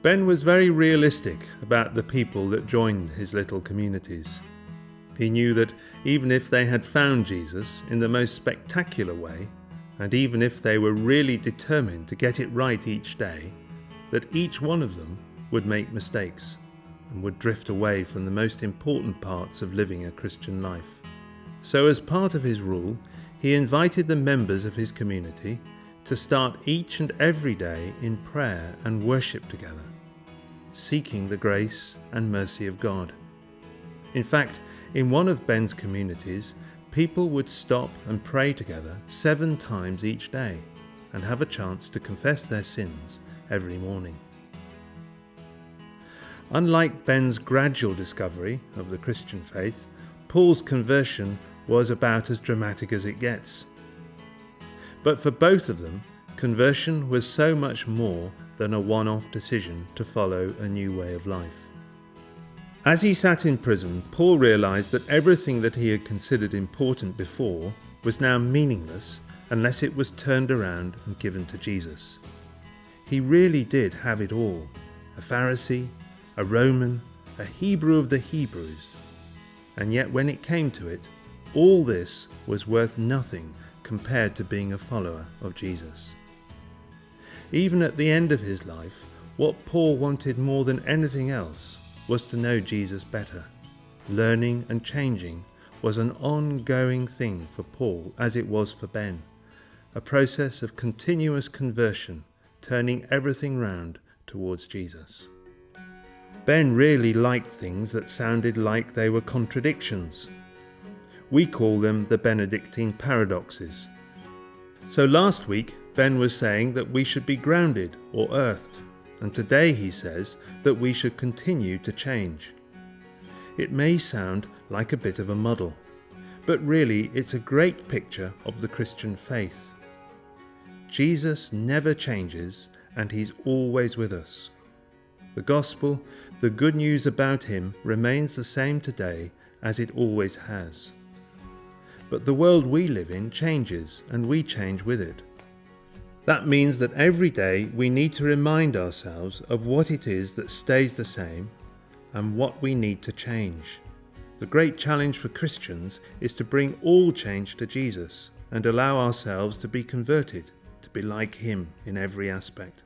Ben was very realistic about the people that joined his little communities. He knew that even if they had found Jesus in the most spectacular way, and even if they were really determined to get it right each day, that each one of them would make mistakes and would drift away from the most important parts of living a Christian life. So as part of his rule, he invited the members of his community to start each and every day in prayer and worship together, seeking the grace and mercy of God. In fact, in one of Ben's communities, people would stop and pray together 7 times each day and have a chance to confess their sins every morning. Unlike Ben's gradual discovery of the Christian faith, Paul's conversion was about as dramatic as it gets. But for both of them, conversion was so much more than a one-off decision to follow a new way of life. As he sat in prison, Paul realized that everything that he had considered important before was now meaningless unless it was turned around and given to Jesus. He really did have it all: a Pharisee, a Roman, a Hebrew of the Hebrews. And yet when it came to it, all this was worth nothing compared to being a follower of Jesus. Even at the end of his life, what Paul wanted more than anything else was to know Jesus better. Learning and changing was an ongoing thing for Paul, as it was for Ben, a process of continuous conversion, turning everything round towards Jesus. Ben really liked things that sounded like they were contradictions. We call them the Benedictine paradoxes. So last week, Ben was saying that we should be grounded or earthed, and today he says that we should continue to change. It may sound like a bit of a muddle, but really it's a great picture of the Christian faith. Jesus never changes, and he's always with us. The gospel, the good news about him, remains the same today as it always has. But the world we live in changes, and we change with it. That means that every day we need to remind ourselves of what it is that stays the same and what we need to change. The great challenge for Christians is to bring all change to Jesus and allow ourselves to be converted, to be like him in every aspect.